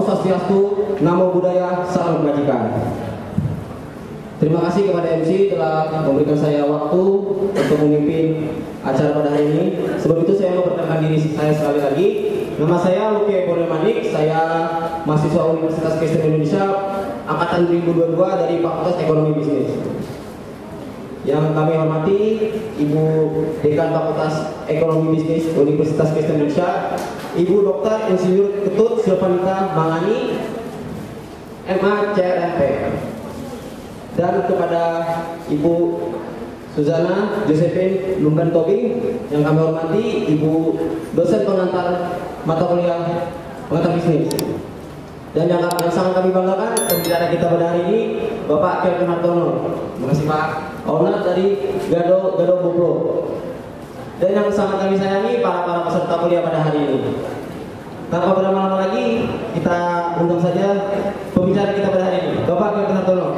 Om Swastiastu, Namo Buddhaya, Salam Kebajikan. Terima kasih kepada MC telah memberikan saya waktu untuk memimpin acara pada hari ini. Sebelum itu saya mau perkenalkan diri saya sekali lagi. Nama saya Luki Eko Manik, saya mahasiswa Universitas Kristen Indonesia angkatan 2022 dari Fakultas Ekonomi Bisnis. Yang kami hormati Ibu Dekan Fakultas Ekonomi Bisnis Universitas Kristen Indonesia, Ibu Dr. Insinyur Ketut Silvanita Mangani, MA CRMP. Dan kepada Ibu Suzana Josephine Lumban Tobing yang kami hormati, Ibu dosen pengantar mata kuliah pengantar bisnis. Dan yang sangat kami banggakan pembicara kita pada hari ini Bapak Kelvin Hartono. Terima kasih Pak. Owner dari Gado Buplo. Dan yang sangat kami sayangi para peserta kuliah pada hari ini. Tanpa berlama-lama lagi, kita undang saja pembicara kita pada hari ini, Bapak Kelvin Hartono.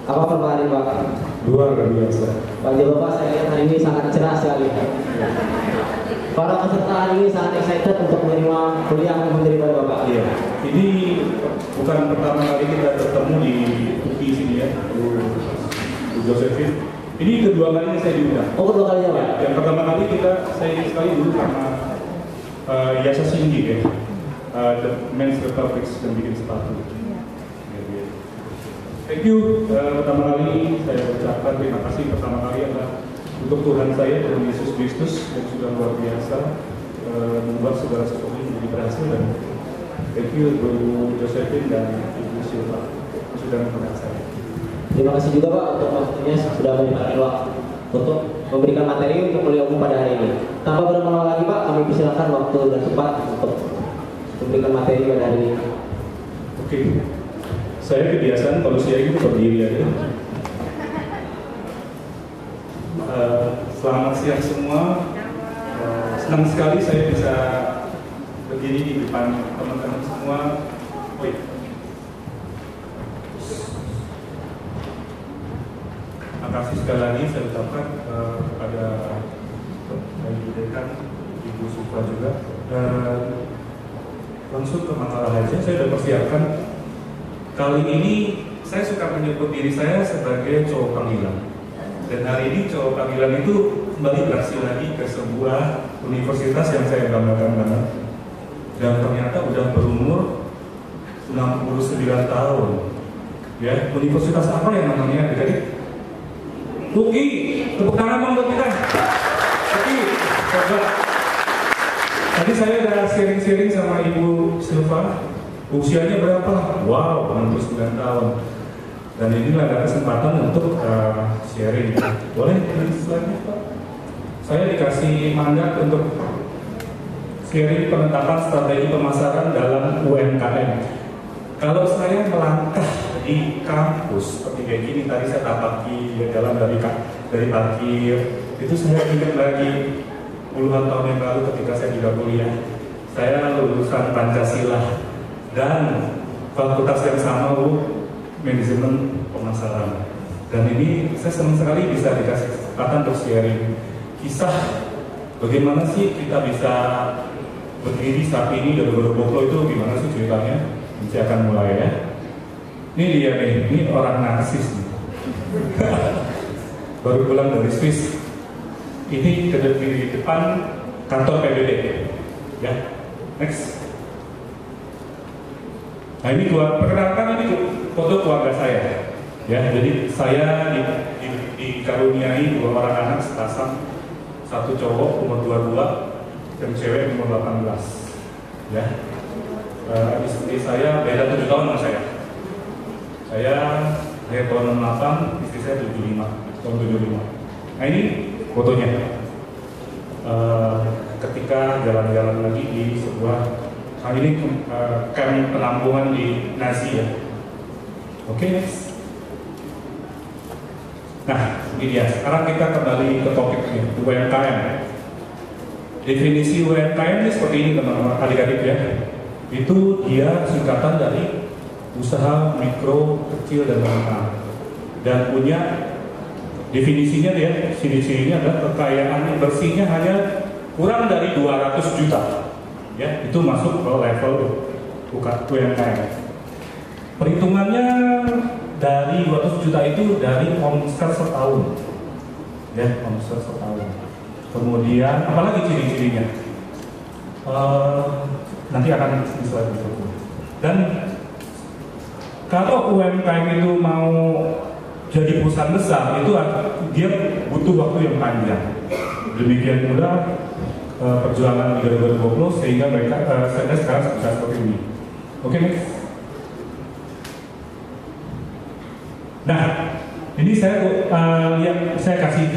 Apa kabar hari Pak? Luar biasa. Bagi Bapak saya lihat hari ini sangat cerah sekali. Para peserta hari ini sangat excited untuk menerima kuliah yang menjadi pada Bapak. Iya. Ini bukan pertama kali kita bertemu di UPI sini ya, Bu Josephine. Ini kedua kalinya saya diundang. Oh, kedua kalinya Pak? Yang pertama kali saya ingin sekali dulu karena Yasa Singgi ya, The Men's Republic dan bikin sepatu. Thank you. Pertama kali saya ucapkan terima kasih pertama kali adalah untuk Tuhan saya, Tuhan Yesus Kristus yang sudah luar biasa membuat segala sesuatu menjadi berhasil, dan thank you Bu Josephine dan Ibu Silva yang sudah membantu saya. Terima kasih juga Pak untuk waktunya sudah menyempatkan waktu untuk memberikan materi untuk kuliah umum pada hari ini. Tanpa berlama-lama lagi Pak, kami persilakan waktu dan tempat untuk memberikan materi pada hari ini. Oke. Saya kebiasaan kalau saya itu berdiri aja. Selamat siang semua. Senang sekali saya bisa berdiri di depan teman-teman semua. Terima kasih sekali lagi saya ucapkan kepada Ibu Dekan, Ibu Sufa juga. Langsung ke masalah aja, saya sudah persiapkan. Kali ini saya suka menyebut diri saya sebagai cowok panggilan. Dan hari ini cowok panggilan itu kembali beraksi lagi ke sebuah universitas yang saya banggakan banget. Dan ternyata udah berumur 69 tahun. Ya, universitas apa yang namanya? Jadi Uki, tepuk tangan dong buat kita. Uki, coba. Tadi saya udah sharing-sharing sama Ibu Silva. Usianya berapa? Wow, 69 tahun. Dan inilah ada kesempatan untuk sharing. Boleh slide-nya Pak? Saya dikasih mandat untuk sharing penetapan strategi pemasaran dalam UMKM. Kalau saya melangkah di kampus seperti kayak gini, tadi saya tapaki jalan dari parkir, itu saya ingat lagi puluhan tahun yang lalu ketika saya juga kuliah. Saya lulusan Pancasila dan fakultas yang sama, Bu, manajemen pemasaran. Dan ini saya senang sekali bisa dikasih kesempatan untuk sharing kisah bagaimana sih kita bisa berdiri saat ini dari Buplo itu gimana sih ceritanya. Saya akan mulai ya. Ini dia nih, ini orang narsis nih. Baru pulang dari Swiss. Ini di depan kantor PBB. Ya, next. Nah ini perkenalkan, ini foto keluarga saya. Ya, jadi saya dikaruniai 2 orang anak sepasang, 1 cowok umur 22 dan cewek umur 18. Ya, istri saya beda 7 tahun sama saya. Saya lahir tahun 68, istri saya 75, tahun 75. Nah ini fotonya. Ketika jalan-jalan lagi di sebuah ini camp penampungan di Nazi ya. Oke, next. Nah, ini dia. Sekarang kita kembali ke topiknya, UMKM. Definisi UMKM ini seperti ini teman-teman, adik-adik ya. Itu dia singkatan dari usaha mikro, kecil, dan menengah, dan punya definisinya ya, ciri-cirinya adalah kekayaan bersihnya hanya kurang dari 200 juta, ya, itu masuk ke level UMKM. Perhitungannya dari 200 juta itu dari omset setahun, ya, omset setahun. Kemudian apalagi ciri-cirinya? Nanti akan di slide berikutnya. Dan kalau UMKM itu mau jadi perusahaan besar, itu dia butuh waktu yang panjang. Demikian pula perjuangan di 2020 sehingga mereka sekarang bisa seperti ini. Oke, next. Nah, ini saya kasih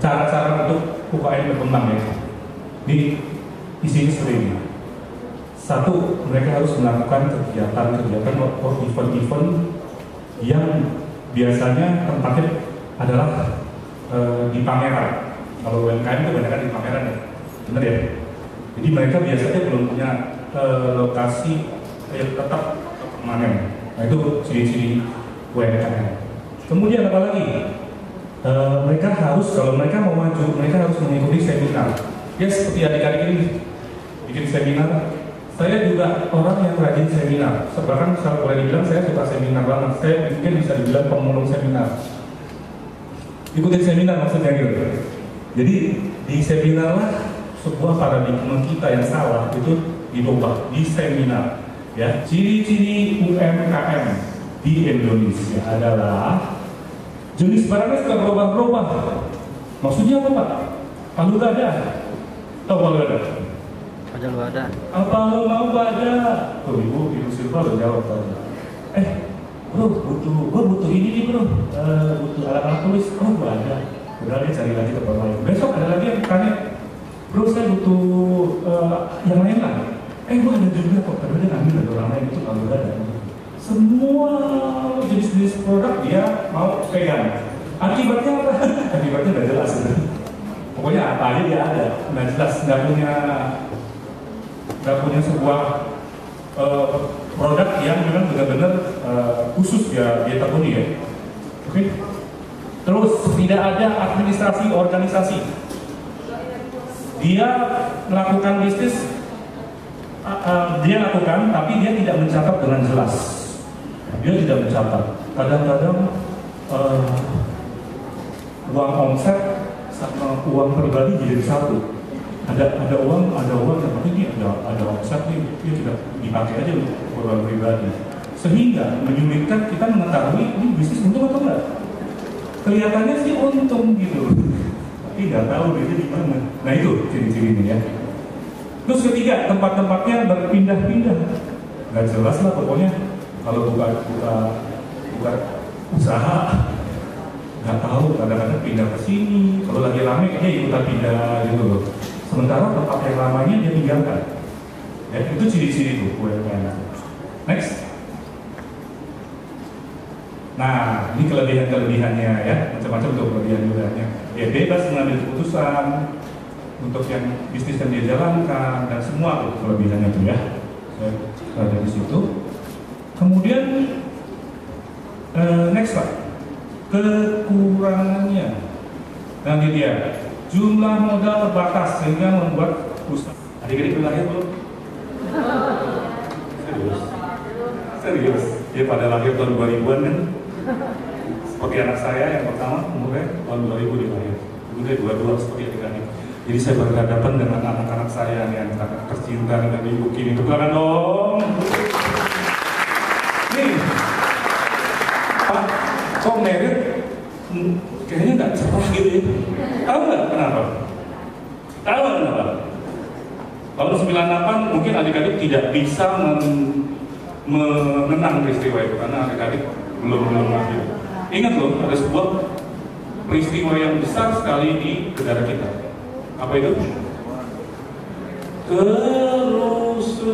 cara-cara untuk UKM berkembang ya. Ini isinya seperti ini. Satu, mereka harus melakukan kegiatan-kegiatan atau event-event yang biasanya tempatnya adalah di pameran. Kalau UMKM itu kebanyakan di pameran ya, benar ya. Jadi mereka biasanya belum punya lokasi yang tetap permanen. Nah itu ciri-ciri UMKM. Kemudian apa lagi? Mereka harus, kalau mereka mau maju, mereka harus mengikuti seminar. Ya seperti adik-adik ini bikin seminar. Saya juga orang yang rajin seminar. Bahkan kalau boleh dibilang saya suka seminar banget. Saya mungkin bisa dibilang pemulung seminar. Ikutin seminar maksudnya gitu. Jadi di seminar lah sebuah paradigma kita yang salah itu diubah di seminar. Ya, ciri-ciri UMKM di Indonesia adalah jenis barangnya suka berubah-ubah. Maksudnya apa Pak? Palu gada. Tahu palu gada? Palu gada. Apa lo mau gada? Tuh ibu Silva lo jawab tadi. Bro, butuh ini nih bro. Butuh alat-alat tulis. Oh gak ada. Udah dia cari lagi tempat lain. Besok ada lagi yang tanya, bro saya butuh yang lain lah. Gua ada juga kok. Karena dia ngambil dari orang lain itu palu gada. Semua jenis-jenis produk dia mau pegang. Akibatnya apa? Akibatnya nggak jelas. Pokoknya apa aja dia ada, nggak jelas, nggak punya sebuah produk yang memang benar-benar khusus dia tekuni ya. Oke. Terus tidak ada administrasi organisasi. Dia melakukan bisnis, dia lakukan, tapi dia tidak mencatat dengan jelas. Dia tidak mencatat. Kadang-kadang uang omset sama uang pribadi jadi satu. Ada uang yang penting ada omset nih, dia tidak dipakai aja untuk uang pribadi. Sehingga menyulitkan kita mengetahui ini bisnis untung atau enggak. Kelihatannya sih untung gitu, tapi nggak tahu dia di mana. Nah itu ciri-cirinya ya. Terus ketiga, tempat-tempatnya berpindah-pindah. Nggak jelas lah pokoknya. Kalau buka usaha, nggak tahu, kadang-kadang pindah ke sini. Kalau lagi rame dia ikutan pindah gitu loh. Sementara tempat yang lamanya dia tinggalkan. Ya, itu ciri-ciri tuh UMKM. Next. Nah, ini kelebihan-kelebihannya ya, macam-macam untuk kelebihan-kelebihannya. Dia bebas mengambil keputusan untuk yang bisnis yang dia jalankan dan semua kelebihannya tuh ya. Saya ada di situ. Kemudian next Pak, kekurangannya. Nah ini dia, jumlah modal terbatas sehingga membuat usaha. Adik-adik lahir belum? Serius? Dia pada lahir tahun 2000-an kan? Seperti anak saya yang pertama umurnya tahun 2000 dia lahir. Kemudian 22 seperti adik-adik. Jadi saya berhadapan dengan anak-anak saya yang anak tercinta dan ibu kini. Tepuk dong. Nih, Pak, kok merit kayaknya nggak cerah gitu ya? Tahu nggak kenapa? Tahu nggak kenapa? Kalau 98 mungkin adik-adik tidak bisa mengenang peristiwa itu karena adik-adik belum lahir. Ingat loh, ada sebuah peristiwa yang besar sekali di negara kita. Apa itu? Kerusuhan.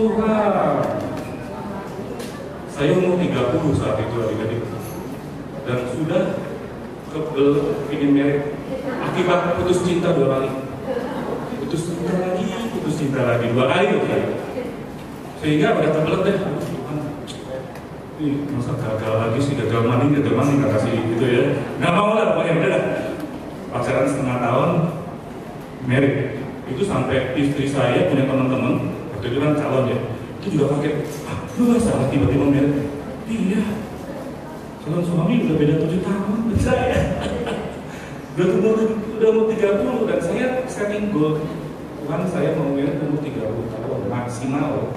Saya umur 30 saat itu adik-adik dan sudah ingin merit akibat putus cinta 2 kali, putus cinta lagi 2 kali tuh kan. Sehingga pada kebelet deh, Ih, masa gagal lagi sih, gagal maning nggak kasih gitu ya. Nggak mau lah, pokoknya udah lah. Pacaran setengah tahun, married. Itu sampai istri saya punya teman-teman, waktu itu kan calon ya, itu juga kaget. Ah, lu nggak salah tiba-tiba married? Iya. Calon suami udah beda 7 tahun dari saya. udah mau 30 dan saya setting goal. Tuhan, saya mau married umur 30 tahun maksimal.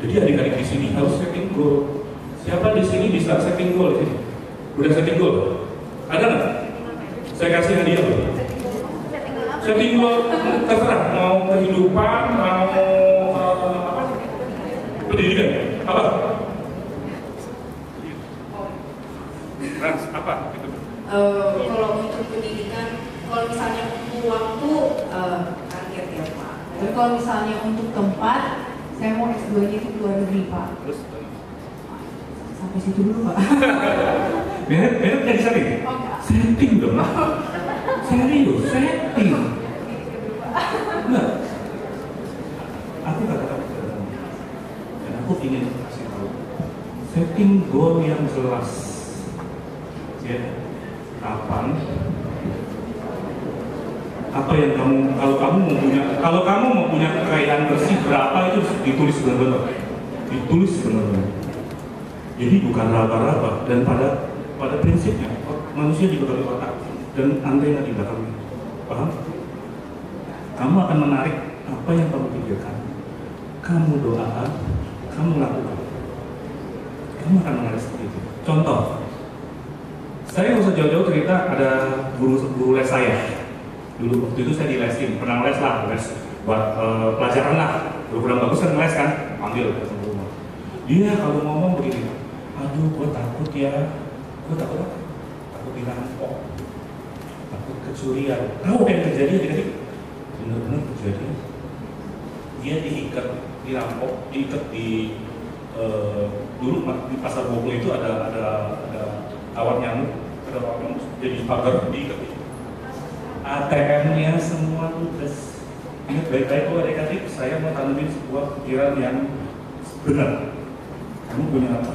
Jadi adik-adik di sini harus setting goal. Siapa di sini bisa setting goal? Udah setting goal? Ada nggak? Saya kasih hadiah loh. Setting goal terserah, mau kehidupan, mau apa? Pendidikan, apa? Apa? Gitu. Kalau untuk pendidikan, kalau misalnya untuk waktu target ya Pak. Tapi kalau misalnya untuk tempat, saya mau S2-nya itu luar negeri Pak. Terus? Sampai situ dulu Pak. Bener jadi setting? Setting dong. Serius, setting. Nah, aku katakan dan aku ingin kasih tahu setting goal yang jelas. Ya, kapan? Apa yang kalau kamu mau punya kekayaan bersih berapa itu ditulis benar-benar. Ditulis benar-benar. Jadi bukan raba-raba dan pada prinsipnya manusia dibekali otak dan antena di belakangnya. Paham? Kamu akan menarik apa yang kamu pikirkan. Kamu doakan, kamu lakukan. Kamu akan menarik seperti itu. Contoh, saya nggak usah jauh-jauh cerita, ada guru les saya. Dulu waktu itu saya di lesin, pernah les lah, les buat pelajaran lah. Guru kurang bagus kan les kan, panggil ke rumah. Dia kalau ngomong begini, aduh gue takut ya, gue takut apa? Takut dirampok, takut kecurian. Tahu apa yang terjadi adik-adik? Benar-benar terjadi. Dia diikat, dirampok, diikat di dulu di pasar Bogor itu ada kawat nyamuk, ada kawat nyamuk jadi pagar diikat. ATM-nya semua ludes. Ingat baik-baik kok adik-adik, saya mau tanemin sebuah pikiran yang benar. Kamu punya apa?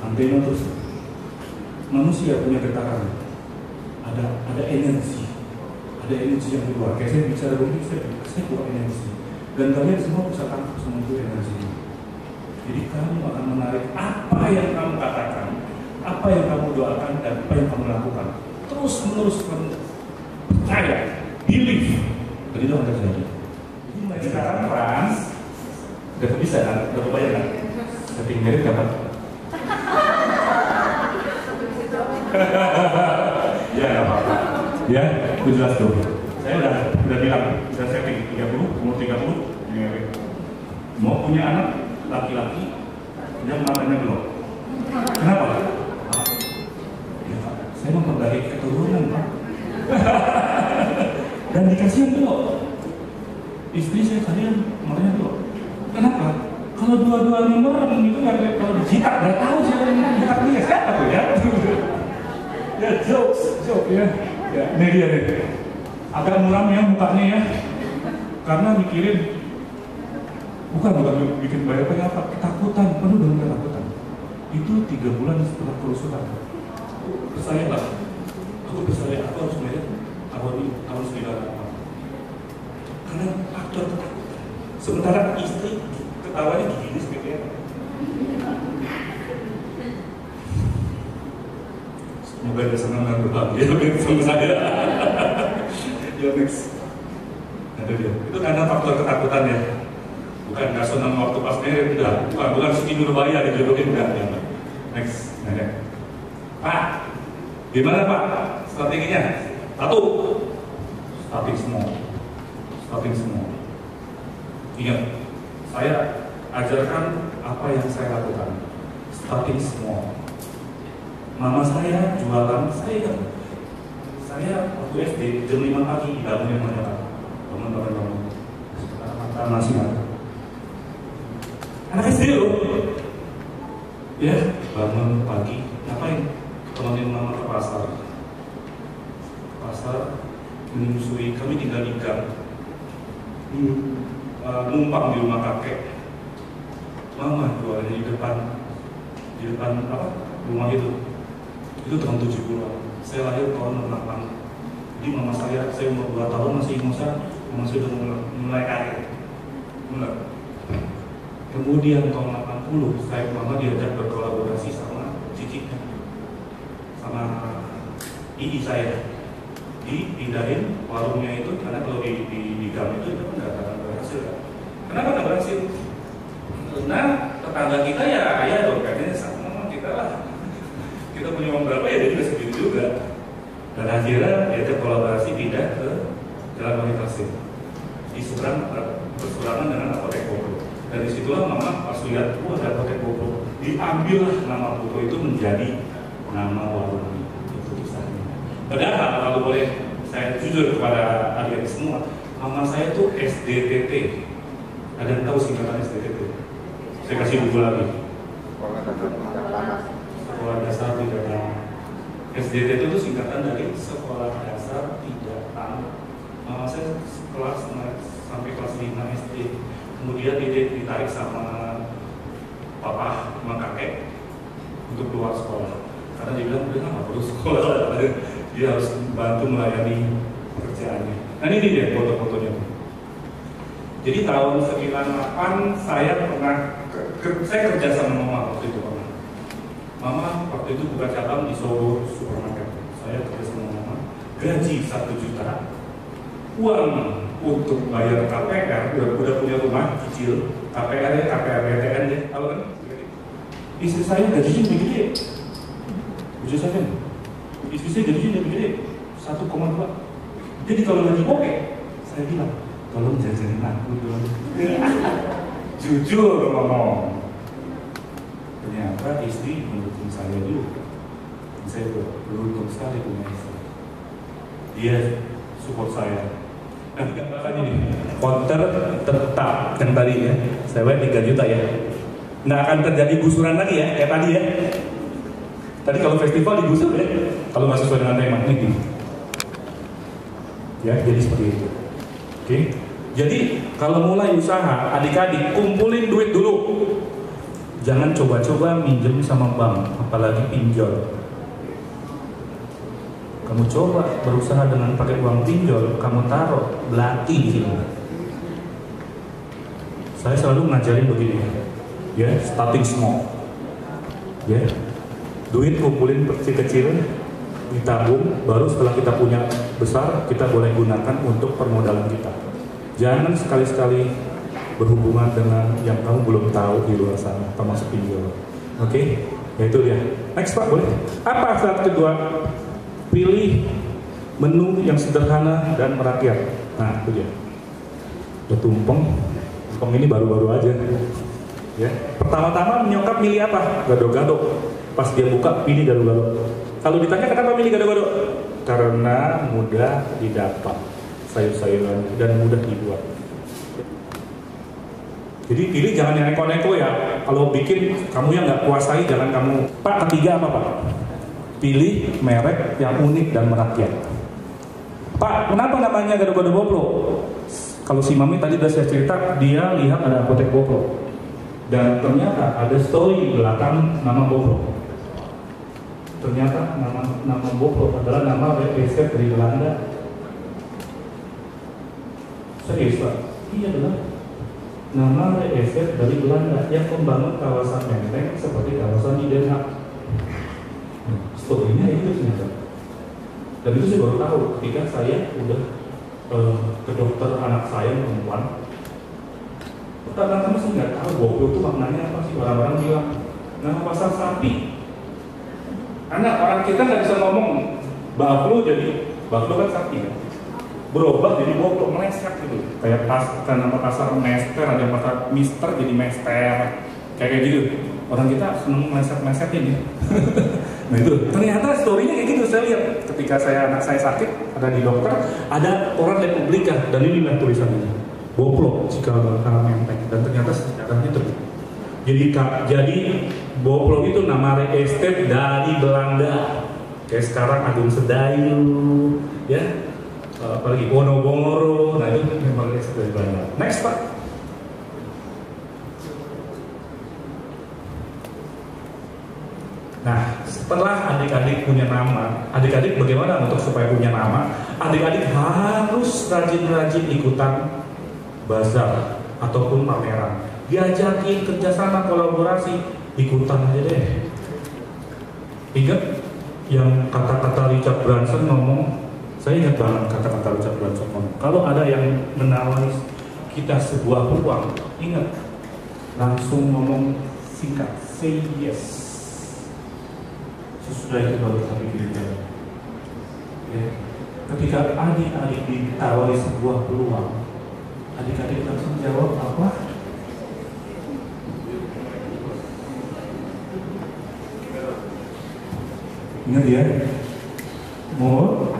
Antena terus. Manusia punya getaran. Ada energi. Ada energi yang keluar. Kayak saya bicara begini, saya keluar energi. Dan kalian semua bisa tangkap semua itu energi. Jadi kamu akan menarik apa yang kamu katakan, apa yang kamu doakan, dan apa yang kamu lakukan. Terus menerus percaya, believe, dan itu akan terjadi. Jadi mulai sekarang Frans, udah bisa kan? Udah kebayang kan? Setting merit dapat. Ya nggak apa-apa. Ya, itu jelas tuh. Saya udah bilang, udah setting 30, umur 30, merit. Mau punya anak laki-laki, yang matanya belum. Kenapa? Saya memperbaiki keturunan Pak. Dan dikasih belum. Istri saya kalian makanya belum. Kenapa? Kalau dua-duanya merem itu nggak kayak kalau dijitak, nggak tahu siapa yang menjitak dia siapa tuh ya. Ya joke ya. Ya ini dia nih. Agak muram ya mukanya ya. Karena mikirin bukan bikin bayar apa ketakutan, penuh dengan ketakutan. Itu 3 bulan setelah kerusuhan. Percaya lah, aku percaya aku harus melihat tahun 98. Karena faktor ketakutan. Sementara istri ketawanya gini seperti apa? Semoga ada senang berbahagia bersama saya. Ya next. Ada dia. Itu karena faktor ketakutan ya. Bukan nggak senang waktu pas married, enggak. Bukan Siti Nurbaya dijodohin, enggak. Next. Pak, gimana Pak strateginya? Satu, starting semua. Ingat, saya ajarkan apa yang saya lakukan. Starting small. Mama saya jualan, saya waktu SD jam 5 pagi dibangunin sama bangun. Makan nasi anak SD loh. Ya, bangun pagi, ngapain? Temenin mama ke pasar, menyusui. Kami tinggal di gang, numpang di rumah kakek. mama jualannya di depan apa rumah itu tahun 70-an. Saya lahir tahun 8. Jadi mama saya umur 2 tahun masih ingat, mama saya sudah mulai karir. Kemudian tahun 80 mama diajak berkolaborasi sama cicitnya, sama ibu saya, dipindahin warungnya itu karena kalau di gang itu nggak akan berhasil. Kenapa nggak berhasil? Karena tetangga kita ya kaya dong, kayaknya sama kita lah. Kita punya uang berapa ya dia juga segitu juga. Dan akhirnya diajak kolaborasi pindah ke Jalan Wahid Hasim di berseberangan dengan apotek Bogor. Dari situlah mama pas lihat, ada apotek Bogor, diambillah nama Puto itu menjadi nama warung itu kisahnya. Padahal kalau boleh saya jujur kepada adik-adik semua, mama saya tuh SDTT. Ada yang tahu singkatan SDTT? Saya kasih buku lagi. Sekolah Dasar Tidak Tamat. SDTT itu singkatan dari Sekolah Dasar Tidak Tamat. Mama saya sampai kelas 5 SD. Kemudian ditarik sama papa sama kakek untuk keluar sekolah. Karena dia bilang udah nggak perlu sekolah, dia harus bantu melayani pekerjaannya. Nah ini dia foto-fotonya. Jadi tahun 98 saya kerja sama mama waktu itu. Mama waktu itu buka cabang di Solo supermarket. Saya kerja sama mama. Gaji 1 juta. Uang untuk bayar KPR, udah punya rumah kecil, KPR BTN deh, tahu kan? Istri saya gajinya lebih gede. Istri saya gajinya lebih gede, 1,2. Jadi kalau lagi oke, saya bilang, tolong jajanin aku dong. Jujur ngomong. Ternyata istri mendukung saya juga. Saya beruntung sekali punya istri. Dia support saya. Nah, ini konter tetap yang tadi ya, saya 3 juta ya. Nggak akan terjadi gusuran lagi ya, kayak tadi ya. Tadi kalau festival digusur ya, kalau nggak sesuai dengan tema ini. Ya, jadi seperti itu. Oke. Jadi kalau mulai usaha, adik-adik kumpulin duit dulu. Jangan coba-coba minjem sama bank, apalagi pinjol. Kamu coba berusaha dengan pakai uang pinjol, kamu taruh belati di sini. Saya selalu ngajarin begini, ya, starting small, ya, duit kumpulin kecil-kecil, ditabung, baru setelah kita punya besar, kita boleh gunakan untuk permodalan kita. Jangan sekali-sekali berhubungan dengan yang kamu belum tahu di luar sana, termasuk pinjol. Oke, ya itu dia. Next Pak, boleh. Apa syarat kedua? Pilih menu yang sederhana dan merakyat. Nah, itu dia. Udah tumpeng ini baru-baru aja. Ya. Pertama-tama nyokap milih apa? Gado-gado. Pas dia buka, pilih gado-gado. Kalau ditanya kenapa milih gado-gado? Karena mudah didapat sayur-sayuran dan mudah dibuat. Jadi pilih jangan yang neko-neko ya. Kalau bikin kamu yang nggak kuasai, jangan kamu. Pak, ketiga apa Pak? Pilih merek yang unik dan merakyat. Pak, kenapa namanya gado-gado Boplo? Kalau si Mami tadi udah saya cerita, dia lihat ada apotek Boplo. Dan ternyata ada story belakang nama Boplo. Ternyata nama Boplo adalah nama riset dari Belanda. Serius Pak? Iya benar. Nama riset dari Belanda yang membangun kawasan Menteng seperti kawasan di Den Haag. Story-nya itu ternyata. Dan itu saya baru tahu ketika saya udah ke dokter anak saya perempuan. Pertama-tama saya nggak tahu Boplo itu maknanya apa sih. Orang-orang bilang nama pasar sapi. Karena orang kita nggak bisa ngomong Boplo jadi Boplo kan sapi kan. Berubah jadi Boplo, meleset gitu. Kayak nama pasar Mester, ada pasar Mister jadi Mester. Kayak gitu. Orang kita seneng meleset-melesetin ya. Nah itu, ternyata story-nya kayak gitu. Saya lihat ketika anak saya sakit, ada di dokter, ada koran Republika, dan inilah tulisannya Boplo, Cikal Bakal Menteng. Dan ternyata sejarahnya itu. Jadi Boplo itu nama estate dari Belanda. Kayak sekarang Agung Sedayu, ya, apalagi Wonogoro. Nah itu memang estate dari Belanda. Next Pak. Nah, setelah adik-adik punya nama, adik-adik bagaimana untuk supaya punya nama? Adik-adik harus rajin-rajin ikutan bazar ataupun pameran. Diajakin kerjasama kolaborasi, ikutan aja deh. Ingat yang kata-kata Richard Branson ngomong, saya ingat banget kata-kata Richard Branson ngomong, kalau ada yang menawari kita sebuah peluang, ingat, langsung ngomong singkat, say yes. Sesudah itu baru kami pikirkan. Ya. Ketika adik-adik ditawari sebuah peluang, adik-adik langsung jawab apa? Ingat ya? Mau?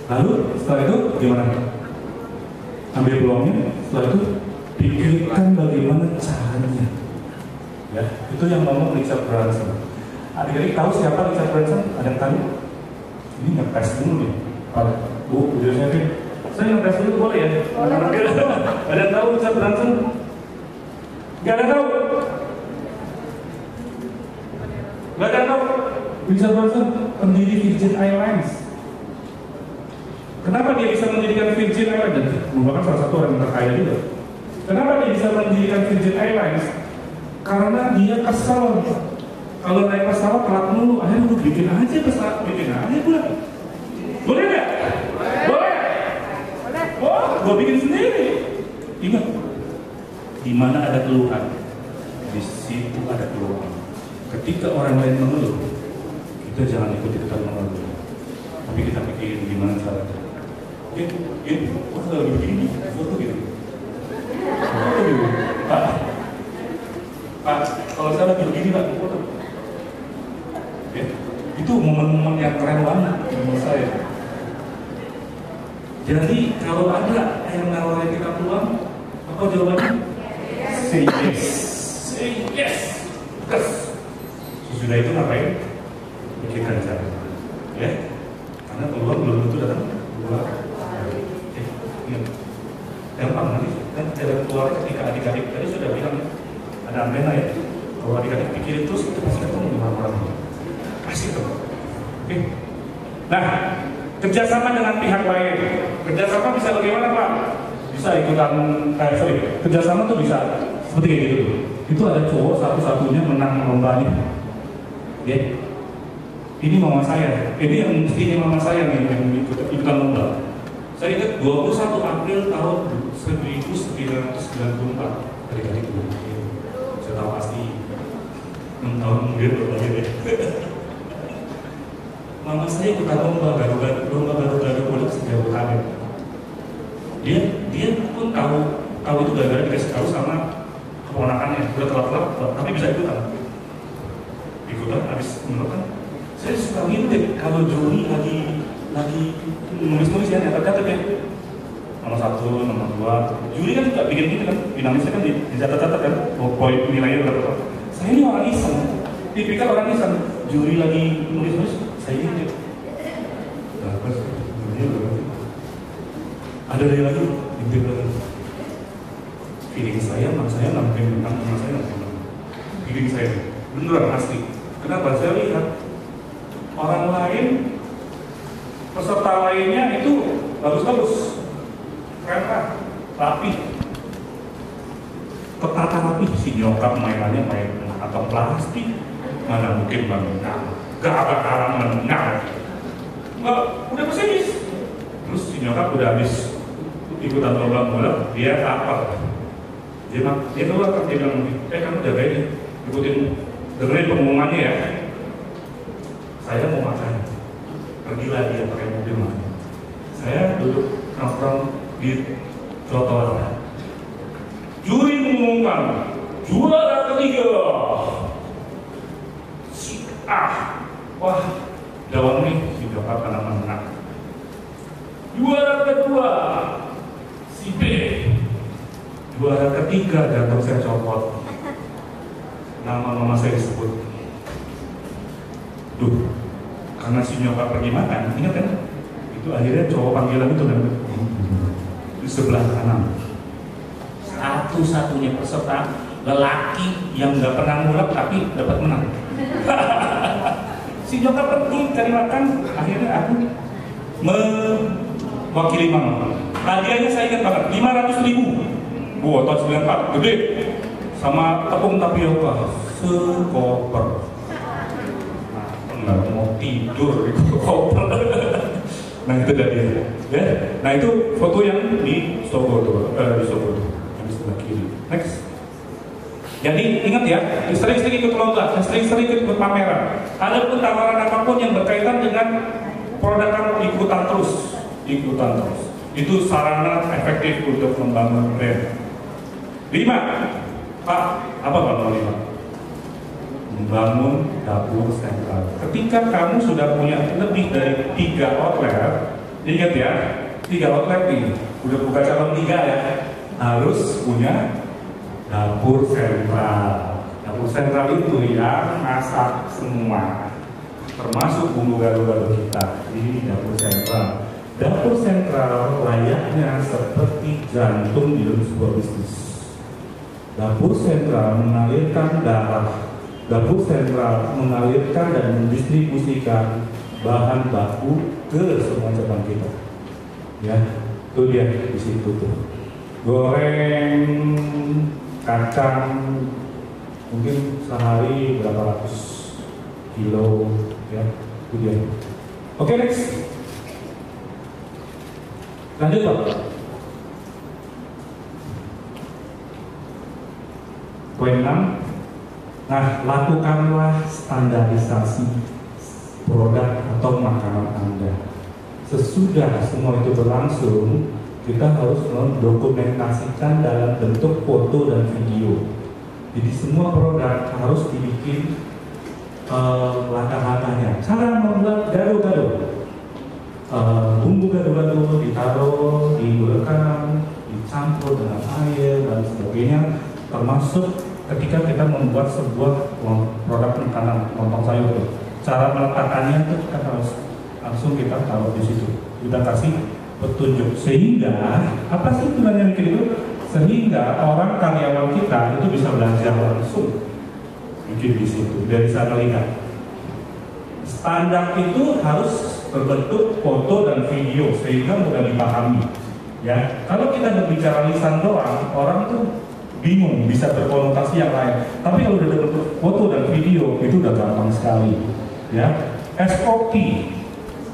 Lalu setelah itu gimana? Ambil peluangnya, setelah itu pikirkan bagaimana caranya. Ya, itu yang ngomong Richard Branson. Adik-adik tahu siapa Richard Branson? Ada yang tahu? Ini ngetes dulu nih. Bu, video saya ngetes dulu boleh ya? Ada yang tahu Richard Branson? Gak ada tahu? Gak ada tahu? Richard Branson pendiri Virgin Airlines. Kenapa dia bisa mendirikan Virgin Airlines? Merupakan salah satu orang yang terkaya juga. Kenapa dia bisa mendirikan Virgin Airlines? Karena dia kesel kalau naik pesawat telat mulu. Akhirnya lu bikin aja pesawat, bikin aja bulan. Boleh nggak? Boleh. Oh, gua bikin sendiri. Ingat, di mana ada keluhan, di situ ada keluhan. Ketika orang lain mengeluh, kita jangan ikut-ikutan mengeluh, tapi kita pikirin gimana caranya. Wah, lagi begini, foto gitu. Pak, kalau saya lagi begini Pak, foto. Ya, itu momen-momen yang keren banget menurut saya. Jadi kalau ada yang nawarin kita peluang, apa jawabannya? Say yes, say yes, yes. Sesudah itu ngapain? Pikirkan cara, ya. Karena peluang belum tentu datang dua hari. Gampang nanti kan jalan keluar ketika adik-adik tadi sudah bilang ada ambena ya. Kalau adik-adik pikirin terus itu pasti ketemu dengan orang pasti ketemu. Oke. Nah, kerjasama dengan pihak lain. Kerjasama bisa bagaimana Pak? Bisa ikutan kerjasama tuh bisa seperti kayak gitu. Itu ada cowok satu-satunya menang lomba ini. Ya. Ini mama saya. Ini mama saya nih yang ikutan lomba. Saya ingat 21 April tahun 1994. Adik-adik dulu. Saya tahu pasti 6 tahun kemudian baru lahir ya. Mama saya ikutan lomba gado-gado bola sejauh hari. Dia pun tahu itu gara-gara dikasih tahu sama keponakannya. Udah telat-telat, tapi bisa ikutan. Habis menurut kan. Saya suka ngintip kalau Joni lagi nulis-nulis ya, catat-catat ya. Nomor 1, nomor 2. Juri kan juga bikin gitu kan, dinamisnya kan dicatat-catat kan, poin nilainya berapa. Saya ini orang iseng, tipikal orang iseng. Juri lagi nulis-nulis, saya ngintip. Ada dari lagi, ngintip lagi. Feeling saya, saya nggak mungkin menang, saya nggak mungkin menang. Feeling saya, beneran asli. Kenapa? Saya lihat orang lain, peserta lainnya itu bagus-bagus, keren, rapi, tertata rapi. Si nyokap mainannya main atau plastik, mana mungkin menang, gak bakalan menang, nggak, udah pesimis. Terus si nyokap udah habis ikutan lomba bola, dia apa? Dia keluar, dia bilang, kamu jagain, ikutin, dengerin pengumumannya ya. Saya mau makan, pergilah dia pakai mobil makan. Saya duduk nongkrong di trotoar. Juri mengumumkan juara ketiga. Wah, jawab nih si Jokap karena menang. Juara kedua si B. Juara ketiga dan saya copot. Nama mama saya disebut. Duh, karena si nyokap pergi makan, ingat kan? Itu akhirnya cowok panggilan itu kan di sebelah kanan. Satu-satunya peserta lelaki yang nggak pernah ngulek tapi dapat menang. Si nyokap pergi cari makan, akhirnya aku mewakili mama. Hadiahnya saya ingat banget, 500.000. Wah, tahun 94, gede. Sama tepung tapioka sekoper. Nah, nggak mau tidur di koper. Nah itu dari dia. Ya. Nah itu foto yang di Sogodo, yang di sebelah kiri. Next. Jadi ingat ya, sering-sering ikut lomba, sering-sering ikut pameran. Ada pun tawaran apapun yang berkaitan dengan produk kamu, ikutan terus. Itu sarana efektif untuk membangun brand. 5, Pak, apa Pak nomor 5? Membangun dapur sentral. Ketika kamu sudah punya lebih dari 3 outlet, ingat ya, 3 outlet ini, udah buka cabang 3 ya, harus punya dapur sentral. Dapur sentral itu yang masak semua, termasuk bumbu gado-gado kita. Ini dapur sentral. Dapur sentral layaknya seperti jantung di dalam sebuah bisnis. Dapur sentral mengalirkan darah. Dapur sentral mengalirkan dan mendistribusikan bahan baku ke semua cabang kita. Ya, itu dia di situ tuh. Goreng kacang mungkin sehari berapa ratus kilo, ya, itu dia. Oke, next. Lanjut Pak. Poin 6. Nah, lakukanlah standarisasi produk atau makanan Anda. Sesudah semua itu berlangsung, kita harus mendokumentasikan dalam bentuk foto dan video. Jadi semua produk harus dibikin langkah-langkahnya. Cara membuat gado-gado, bumbu gado-gado ditaruh, diulekkan, dicampur dengan air dan sebagainya, termasuk ketika kita membuat sebuah produk makanan lontong sayur, cara meletakkannya itu kita harus langsung kita taruh di situ. Kita kasih petunjuk sehingga apa sih tujuannya bikin itu? Sehingga orang karyawan kita itu bisa belajar langsung bikin di situ dari sana lihat. Standar itu harus berbentuk foto dan video sehingga mudah dipahami. Ya, kalau kita berbicara lisan doang, orang tuh bingung, bisa berkonotasi yang lain. Tapi kalau udah bentuk foto dan video itu udah gampang sekali. Ya, SOP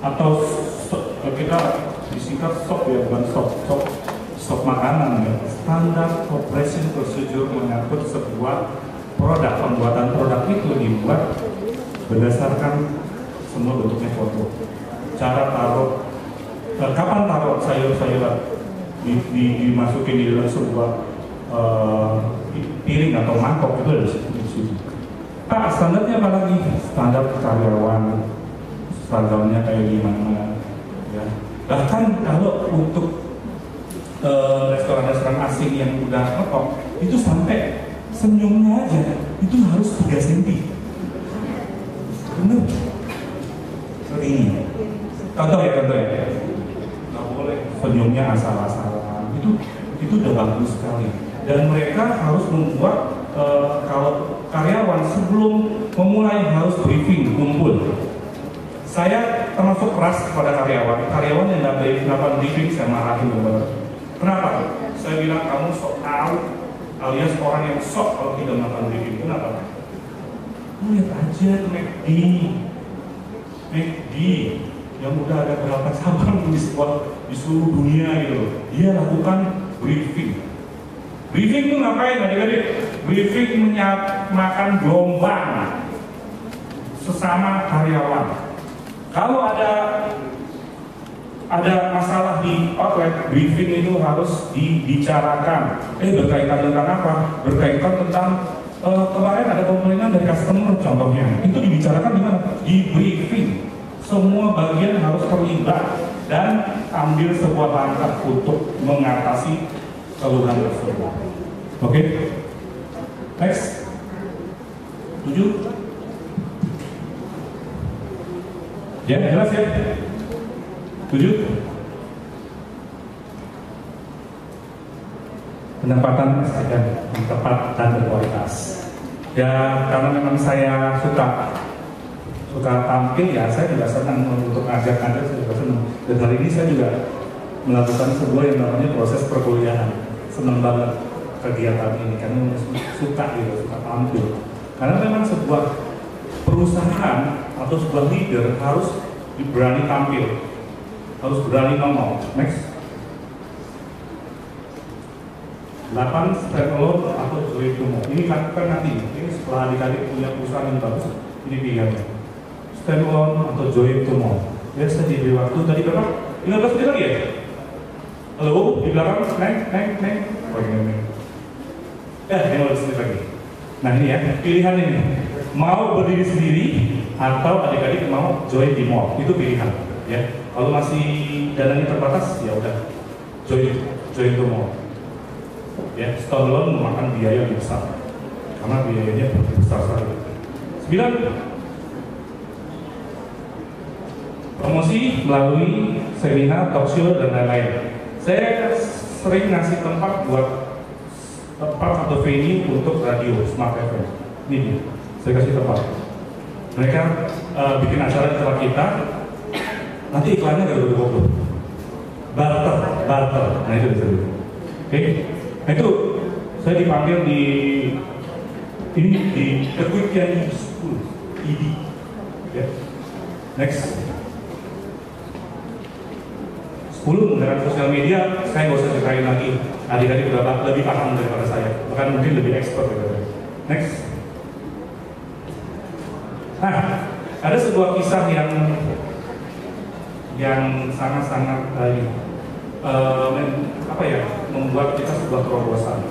atau kita disingkat SOP ya, bukan SOP makanan ya. Standar Operation Procedure menyangkut sebuah produk, pembuatan produk itu dibuat berdasarkan semua bentuknya foto. Cara taruh, kapan taruh sayur-sayuran dimasukin di dalam sebuah piring atau mangkok itu ada di situ. Pak, standarnya apa lagi? Standar karyawan, standarnya kayak gimana? Ya. Bahkan kalau untuk restoran-restoran asing yang udah ngetop, itu sampai senyumnya aja itu harus 3 cm. Bener? Seperti ini. Contoh ya. Nggak boleh senyumnya asal-asalan. Itu udah bagus sekali. Dan mereka harus membuat kalau karyawan sebelum memulai harus briefing, kumpul. Saya termasuk keras kepada karyawan yang dapat briefing saya marahin benar. Kenapa? Saya bilang kamu sok tahu, alias orang yang sok kalau tidak melakukan briefing. Kenapa? Lihat aja tuh McD yang udah ada berapa cabang di seluruh dunia gitu. Dia lakukan briefing. Briefing itu ngapain adik-adik? Briefing menyamakan gelombang sesama karyawan. Kalau ada masalah di outlet, briefing itu harus dibicarakan. Berkaitan tentang apa? Berkaitan tentang kemarin ada komplainan dari customer contohnya. Itu dibicarakan di mana? Di briefing. Semua bagian harus terlibat dan ambil sebuah langkah untuk mengatasi keluhan tersebut. Oke? Next. 7. Ya, jelas ya? 7. penempatan SDM yang tepat dan berkualitas. Ya karena memang saya suka tampil, ya saya juga senang untuk ngajak-ngajak, saya juga senang. Dan hari ini saya juga melakukan sebuah yang namanya proses perkuliahan. Senang banget kegiatan ini karena suka tampil. Karena memang sebuah perusahaan atau sebuah leader harus berani tampil, harus berani ngomong. Next. 8 stand alone atau join to move. Ini lakukan nanti. Ini setelah adik-adik punya perusahaan yang bagus, ini pilihannya. Stand alone atau join to move. Ya, saya diberi waktu tadi berapa? 15 menit lagi ya? Halo, di belakang, neng. Oh, ini. 15 menit lagi. Nah ini ya, pilihan ini. Mau berdiri sendiri atau adik-adik mau join di mall. Itu pilihan. Ya, kalau masih dananya terbatas, ya udah join to mall. Ya, stand alone memakan biaya yang besar karena biayanya besar sekali. 9. Promosi melalui seminar, talk show dan lain-lain. Saya sering ngasih tempat atau venue untuk radio Smart FM. Ini dia, saya kasih tempat. Mereka bikin acara di tempat kita. Nanti iklannya gak ada barter. Nah itu disebut. Oke. Nah itu saya dipanggil di The Quick Piano School ED. Ya. Next. 10 menggunakan sosial media, saya nggak usah ceritain lagi. Adik-adik udah lebih paham daripada saya, bahkan mungkin lebih expert daripada. Next. Nah, ada sebuah kisah yang sangat-sangat membuat kita sebuah terobosan.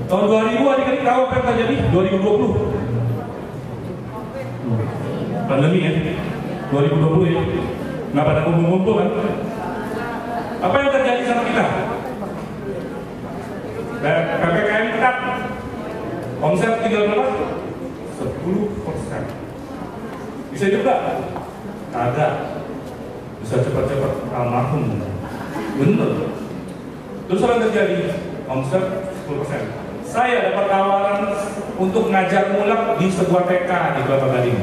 Tahun 2000 adik-adik tahu apa yang terjadi? 2020 pandemi ya, 2020 ya, nggak pada kumpul-kumpul kan? Apa yang terjadi sama kita? PPKM ketat, omset tinggal berapa? 10%. Bisa juga? Ada. Bisa cepat-cepat almarhum. Bener. Terus apa yang terjadi? Omset 10%. Saya dapat tawaran untuk ngajar mulak di sebuah TK di Kelapa Gading,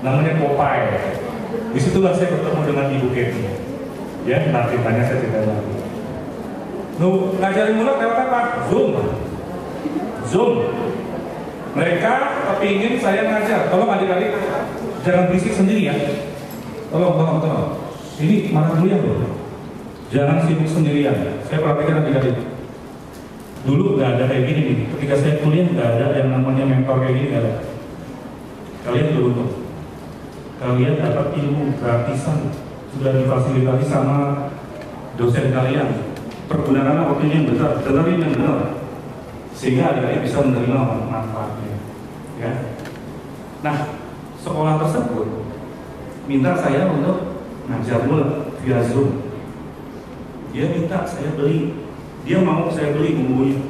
namanya Popeye. Disitulah saya bertemu dengan Ibu Keti. Ya, nanti tanya saya cerita lagi. Ngajarin mulak lewat apa? Zoom. Mereka kepingin saya ngajar. Tolong adik-adik jangan berisik sendiri ya. Tolong. Ini mana kuliah loh. Jangan sibuk sendirian. Saya perhatikan adik-adik. Dulu nggak ada kayak gini nih. Ketika saya kuliah nggak ada yang namanya mentor kayak gini, nggak ada. Kalian beruntung. Kalian dapat ilmu gratisan, sudah difasilitasi sama dosen kalian. Pergunakan waktunya yang besar, dengerin yang benar, sehingga adik-adik bisa menerima manfaatnya. Ya. Nah, sekolah tersebut minta saya untuk ngajar mulak via Zoom. Dia minta saya beli. Dia mau saya beli bumbunya,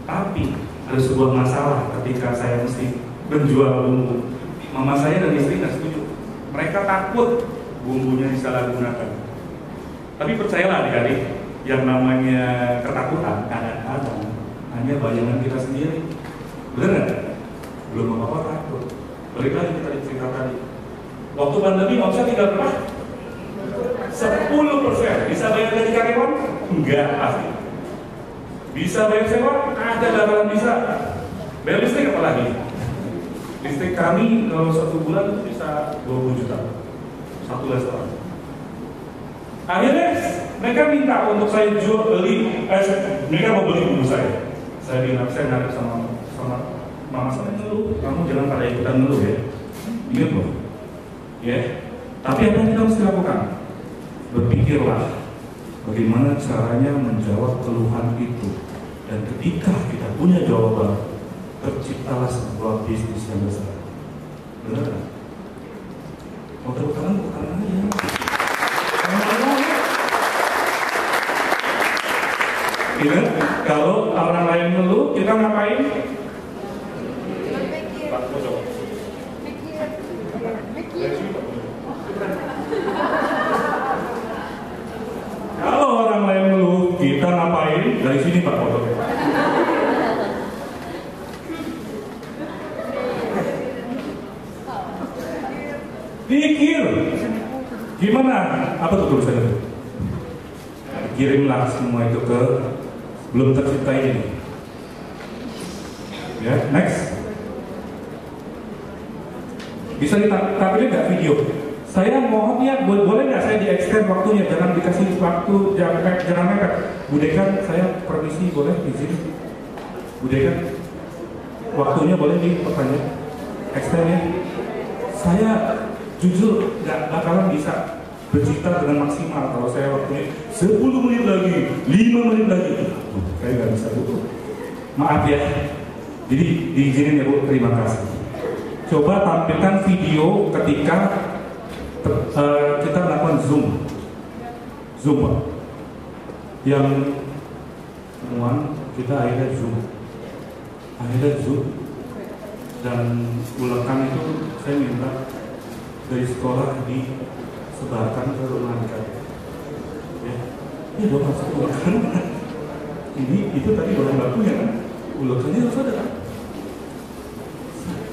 tapi ada sebuah masalah ketika saya mesti menjual bumbu. Mama saya dan istri nggak setuju. Mereka takut bumbunya disalahgunakan. Tapi percayalah adik-adik, yang namanya ketakutan kadang-kadang hanya bayangan kita sendiri. Benar nggak? Belum apa-apa takut. Balik lagi kita cerita tadi. Waktu pandemi omset tinggal berapa? 10%. Bisa bayar gaji karyawan? Enggak pasti. Bisa bayar sewa? Ada bakalan bisa. Bayar listrik apa lagi? Listrik kami kalau 1 bulan itu bisa 20 juta. 1 restoran. Akhirnya mereka minta untuk saya beli, mereka mau beli bumbu saya. Saya bilang, saya ngadep sama mama saya, ngeluh, kamu jangan pada ikutan ngeluh ya. Ingat loh. Ya. Tapi apa yang kita mesti lakukan? Berpikirlah bagaimana caranya menjawab keluhan itu. Dan ketika kita punya jawaban, terciptalah sebuah bisnis yang besar. Benar kan? Mau tepuk tangan aja. Ingat, kalau orang lain ngeluh, kita ngapain? Kalau orang lain ngeluh, kita ngapain? Dari sini Pak foto. Gimana? Apa tuh tulisannya? Kirimlah semua itu ke belum tercipta ini. Ya, next. Bisa ditampilin nggak video? Saya mohon ya, boleh nggak saya di-extend waktunya? Jangan dikasih waktu, jangan mepet. Bu Dekan, saya permisi, boleh izin? Bu Dekan, waktunya boleh diperpanjang? Extend ya? Saya jujur nggak bakalan bisa bercerita dengan maksimal kalau saya waktunya 10 menit lagi, 5 menit lagi. Saya nggak bisa tuh. Maaf ya. Jadi diizinin ya Bu, terima kasih. Coba tampilkan video ketika kita melakukan Zoom, Pak. Yang temuan kita akhirnya Zoom, dan ulekan itu saya minta dari sekolah disebarkan ke rumah anak. Ya, ini dong masuk ulekan. Ini itu tadi bahan bakunya kan, ulekannya harus ada kan.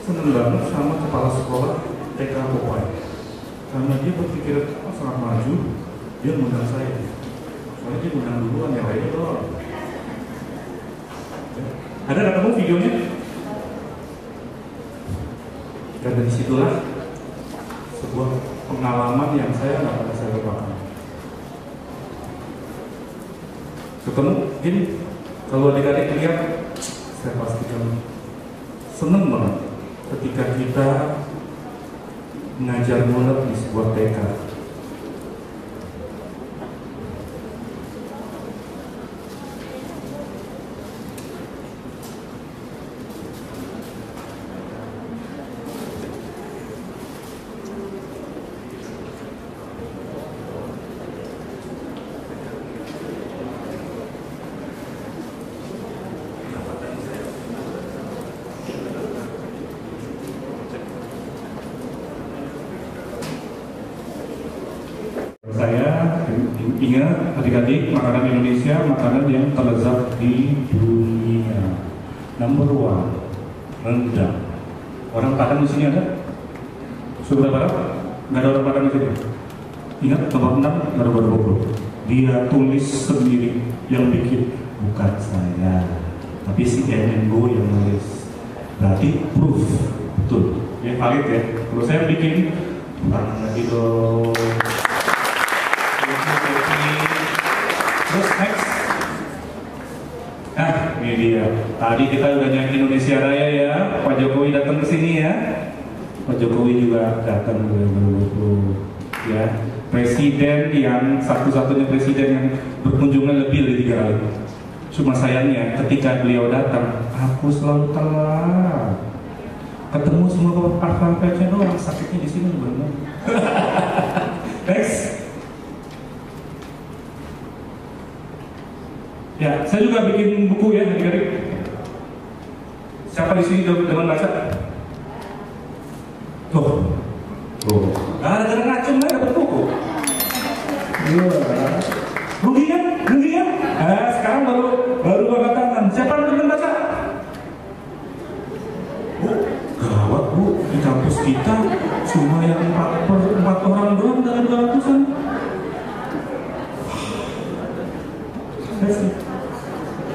Senang banget sama kepala sekolah TK Popeye. Karena dia berpikir sangat maju, dia mengundang saya. Soalnya dia mengundang duluan, yang lainnya doang. Ada ketemu videonya? Dan dari situlah sebuah pengalaman yang saya nggak pernah saya lupakan. Ketemu, gini, kalau adik-adik lihat, saya pastikan seneng banget ketika kita mengajar mulut di sebuah TK. Saya ingat adik-adik, makanan Indonesia makanan yang terlezat di dunia. Nomor 1, rendang. Orang Padang di sini ada? Sudah berapa? Nggak ada orang Padang di sini. Ingat nomor 6, nggak ada baru. Dia tulis sendiri, yang bikin bukan saya, tapi si Go yang nulis. Berarti proof, betul. Ya valid ya. Kalau saya bikin, bukan lagi dong. Terus next. Nah, ini dia. Tadi kita udah nyanyi Indonesia Raya ya. Pak Jokowi datang ke sini ya. Pak Jokowi juga datang 2020 ya. Presiden yang satu-satunya presiden yang berkunjungan lebih dari 3 kali. Cuma sayangnya ketika beliau datang, aku selalu telat. Ketemu semua partai doang, sakitnya di sini benar. Next. Ya, saya juga bikin buku ya, adik-adik. Siapa di sini demen baca? Tuh, ada ngacung lah dapat buku. Rugi kan? Nah, sekarang baru bawa tangan. Siapa yang demen baca? Bu, gawat Bu, di kampus kita cuma yang 4 orang doang dari 200-an.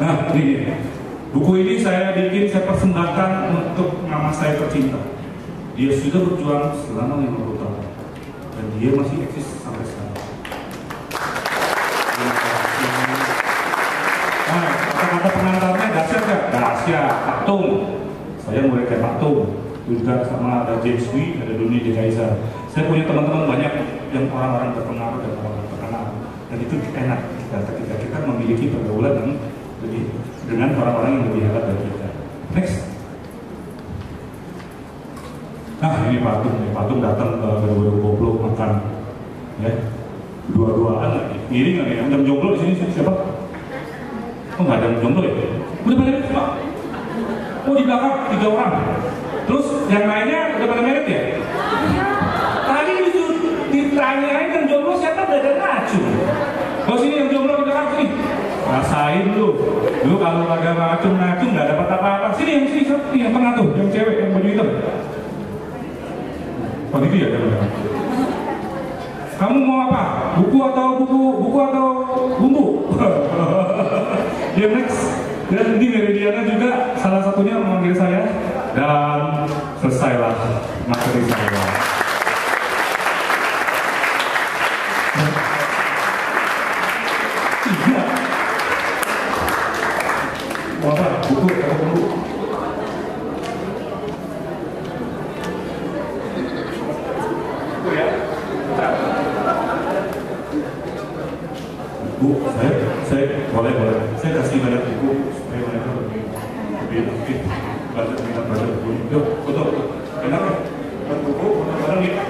Nah, ini dia. Buku ini saya persembahkan untuk mama saya tercinta. Dia sudah berjuang selama 50 tahun dan dia masih eksis sampai sekarang. Nah, kata-kata pengantarnya dahsyat gak? Dahsyat, Pak Tung. Saya mulai kayak Pak Tung. Juga sama ada James Wee, ada Doni De Kaiser. Saya punya teman-teman banyak yang orang-orang terpengaruh dan orang terkenal. Dan itu enak ketika kita memiliki pergaulan yang dengan orang-orang yang lebih hebat dari kita. Next. Nah, ini Patung datang ke 2020 makan, ya, dua-duaan lagi. Ngiring nggak ya? Yang jomblo di sini siapa? Oh, nggak ada yang jomblo ya? Udah pada merit Pak? Oh, di belakang 3 orang. Terus yang lainnya udah pada merit ya? Tadi ditanyain yang jomblo siapa, udah ada racun. Kalau sini yang jomblo udah racun nih. Rasain lu kalau agak ngacung nggak dapat apa-apa. Sini yang tengah tuh, yang cewek yang baju hitam. Oh gitu ya, Kamu mau apa? Buku atau bumbu? Ya next. Dan di Meridiana juga salah satunya memanggil saya dan selesailah materi saya. Iya. Mau apa? Buku atau bumbu? Buku ya. Bu, saya boleh. Saya kasih banyak buku supaya mereka lebih aktif baca buku. Yuk, foto. Enak ya? Buku, bareng ya.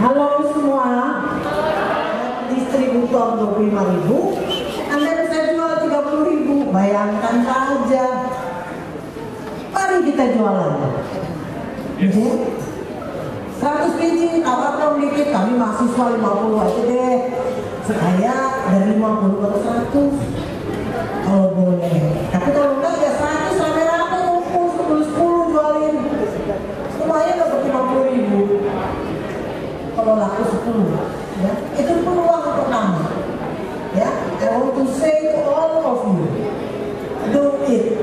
Halo semua, distributor 25.000, Anda bisa jual 30.000, bayangkan saja. Mari kita jualan. Oke? 100 biji, tawarkan dikit, kami mahasiswa 50 aja deh. Saya dari 50 ke 100, kalau boleh. Tapi kalau enggak ya 100 sampai rata ngumpul 10 jualin. Semuanya dapat 50.000. Kalau laku 10, ya, itu peluang pertama. Ya, I want to say to all of you, do it.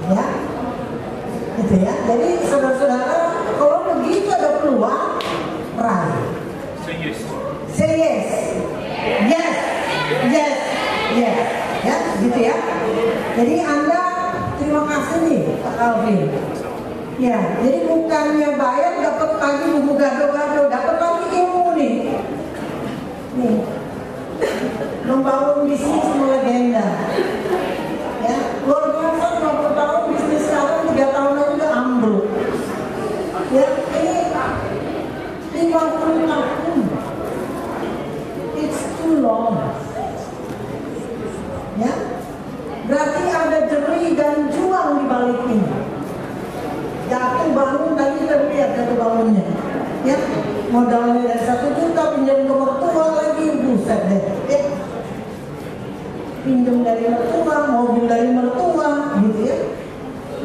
Ya, gitu ya. Jadi saudara-saudara, kalau begitu ada peluang, raih. Say yes. Say yes. Yes. Yes. Yes. Ya, gitu ya. Jadi Anda terima kasih nih Pak Alvin. Ya, jadi bukannya bayar dapat lagi buku gado-gado, dapat lagi ilmu nih. Nih, membangun bisnis legenda. Ya, luar biasa 50 tahun bisnis sekarang 3 tahun aja udah ambruk. Ya, ini 50 tahun. It's too long. Ya, berarti ada jerih dan juang di balik ini. Jatuh bangun tadi terlihat jatuh bangunnya, ya modalnya dari 1 juta pinjam ke mertua lagi, buset deh, ya pinjam dari mertua, mobil dari mertua, gitu ya,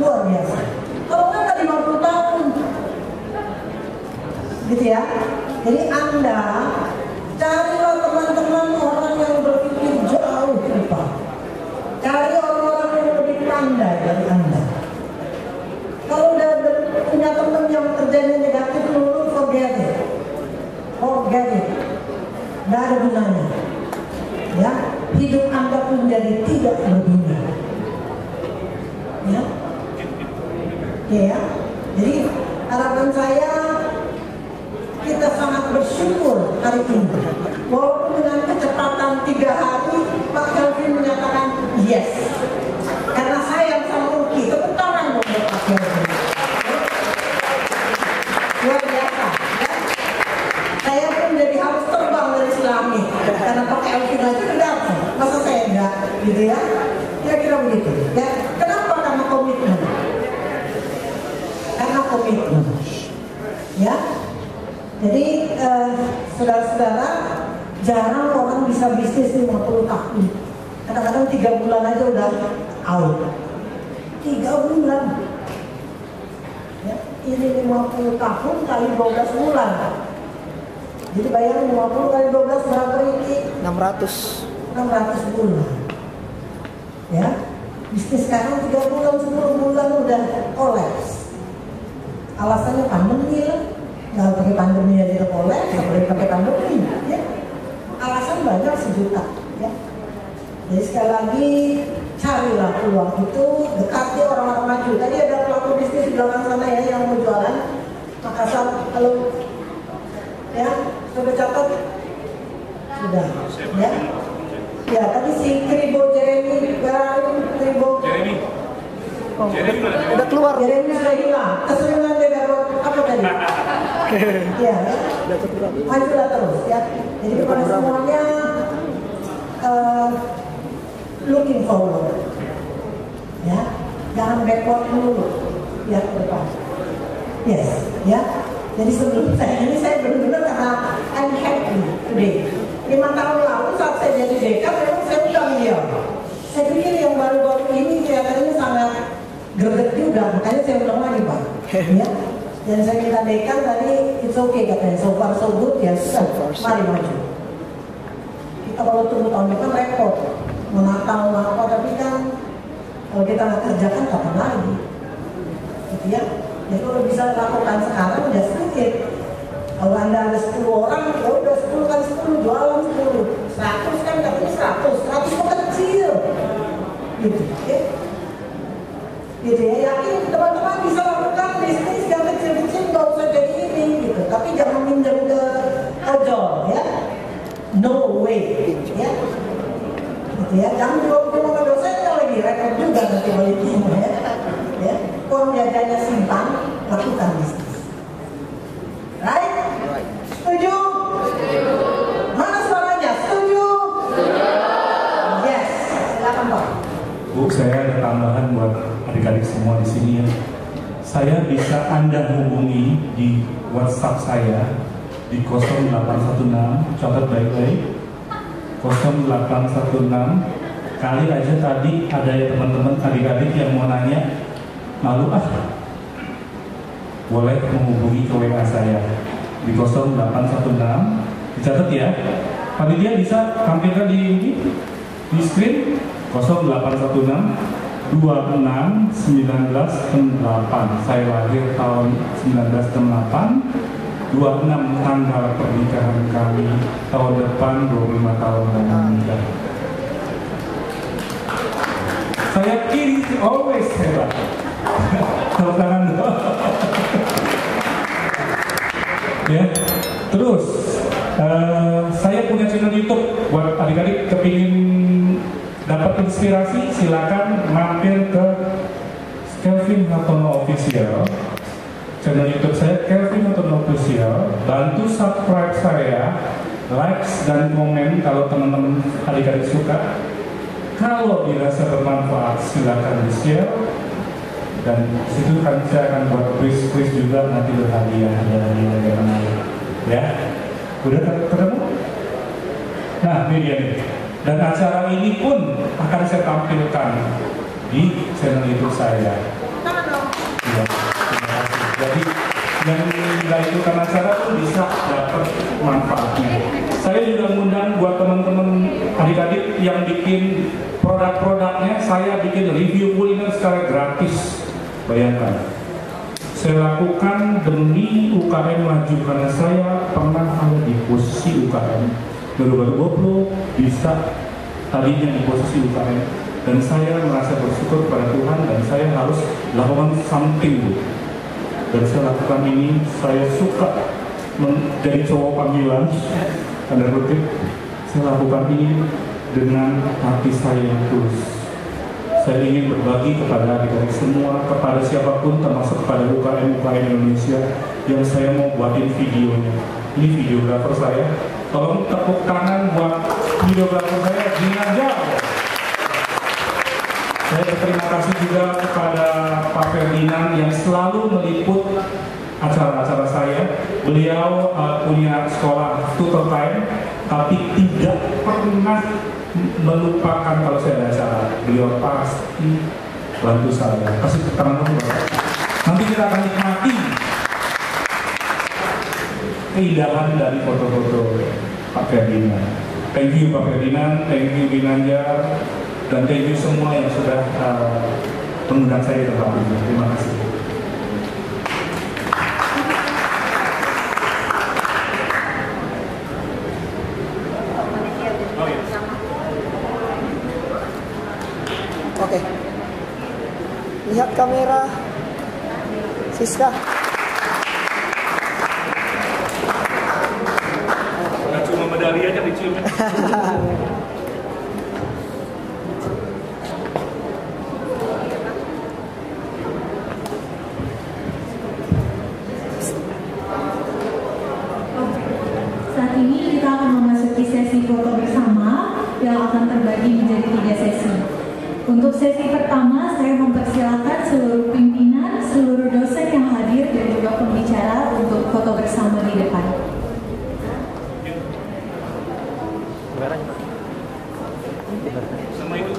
luar biasa. Kalau nggak tadi 50 tahun, gitu ya. Jadi Anda carilah teman-teman orang yang berpikir jauh ke depan, cari orang-orang yang lebih pandai dari Anda. Kalau udah punya teman yang kerjanya negatif dulu, forget it. Nggak ada gunanya. Ya, hidup Anda pun jadi tidak berguna. Ya, oke ya. Jadi harapan saya kita sangat bersyukur hari ini. Walaupun dengan kecepatan 3 hari, Pak Kelvin menyatakan yes. Karena sayang sama Uki, tepuk tangan dong buat Pak Kelvin. Luar biasa, ya? Saya pun jadi harus terbang dari Selami karena pakai Elvin aja udah datang. Masa saya enggak, gitu ya? Kira-kira begitu. Ya, kenapa? Karena komitmen. Ya, jadi saudara-saudara, jarang orang bisa bisnis 50 tahun. Kadang-kadang 3 bulan aja udah out. 3 bulan. Ya, ini 50 tahun kali 12 bulan. Jadi bayangin 50 kali 12 berapa ini? 600 bulan. Ya, bisnis sekarang 3 bulan, 10 bulan udah kolaps. Alasannya pandemi lah. Nggak pakai pandemi aja udah kolaps, nggak boleh pakai pandemi. Ya, alasan banyak sejuta. Ya. Jadi sekali lagi carilah peluang itu, dekati orang-orang maju. Tadi ada pelaku bisnis di belakang sana ya yang mau jualan. Makassar, kalau ya sudah catat, sudah. Ya, ya tadi si Kribo Jeremy, Udah keluar. Jeremy sudah hilang. Keseringan dia dapat apa tadi? Ya, majulah terus ya. Jadi kepada semuanya looking forward, ya, jangan backward dulu ya ke depan. Yes, ya. Jadi sebelum saya benar-benar karena I'm happy today. 5 tahun lalu saat saya jadi dekan memang saya bilang dia. Saya pikir yang baru-baru ini kelihatannya sangat greget juga, makanya saya ulang lagi Pak. Ya. Dan saya minta dekan tadi, it's okay katanya, so far so good ya sudah, mari maju. Kita kalau tunggu tahun depan repot, menata apa, tapi kan kalau kita nggak kerjakan kapan lagi, gitu ya. Jadi kalau bisa lakukan sekarang udah sedikit. Kalau Anda ada 10 orang, ya udah 10 kali 10, jualan 10, 100 kan katanya 100 itu kecil, gitu ya. Gitu ya, yakin teman-teman bisa lakukan bisnis yang kecil-kecil, nggak usah jadi ini, gitu. Tapi jangan minjem ke ojol, ya. No way, ya. Gitu ya, jangan juga ke dosennya lagi, repot juga nanti baliknya, ya. Ya, uang jajannya simpan, lakukan bisnis. Right? Setuju? Mana suaranya? Setuju? Yes, silakan Pak. Bu, saya ada tambahan buat adik-adik semua di sini ya. Saya bisa Anda hubungi di WhatsApp saya di 0816, catat baik-baik, 0816. Kali aja tadi ada teman-teman adik-adik yang mau nanya, malu boleh menghubungi ke WA saya di 0816, dicatat ya. Panitia bisa tampilkan di screen 0816 26 1968. Saya lahir tahun 1968, 26 tanggal pernikahan kami, tahun depan 25 tahun menikah. Saya kiri always hebat. Tepuk tangan dulu. Ya, terus saya punya channel YouTube buat adik-adik kepingin dapat inspirasi, silakan mampir ke Kelvin Hartono Official. Channel YouTube saya Kelvin Hartono Official. Bantu subscribe saya, likes dan komen kalau teman-teman adik-adik suka. Kalau dirasa bermanfaat silakan di-share. Dan situ kan saya akan buat quiz juga, nanti berhadiah ya. Udah ketemu? Nah, ini dia nih. Dan acara ini pun akan saya tampilkan di channel YouTube saya. Ya, terima kasih. Jadi yang nggak ikutan acara pun bisa dapat manfaatnya. Saya juga ngundang buat teman-teman adik-adik yang bikin produk-produknya, saya bikin review kuliner secara gratis. Bayangkan, saya lakukan demi UKM maju karena saya pernah ada di posisi UKM. Baru-baru goblok bisa tadinya di posisi UKM, dan saya merasa bersyukur pada Tuhan dan saya harus lakukan something. Dan saya lakukan ini, saya suka menjadi cowok panggilan, tanda kutip. Saya lakukan ini dengan hati saya yang tulus. Saya ingin berbagi kepada adik-adik semua, kepada siapapun, termasuk kepada UKM-UKM Indonesia yang saya mau buatin videonya. Ini videografer saya. Tolong tepuk tangan buat videografer saya, Ginanjar. Saya berterima kasih juga kepada Pak Ferdinand yang selalu meliput acara-acara saya. Beliau punya sekolah tutor time, tapi tidak pernah melupakan kalau saya ada acara. Beliau pasti bantu saya. Kasih tangan dulu. Nanti kita akan nikmati keindahan dari foto-foto Pak Ferdinand. Thank you Pak Ferdinand, thank you Ginanjar, dan thank you semua yang sudah mengundang saya di tempat ini. Terima kasih. Oke. Lihat kamera. Siska. Nah, cuma medali aja dicium. Saat ini kita akan memasuki sesi foto bersama yang akan terbagi menjadi 3 sesi. Untuk sesi pertama, saya mempersilakan seluruh pimpinan, seluruh dosen yang hadir dan juga pembicara untuk foto bersama di depan. Sama itu.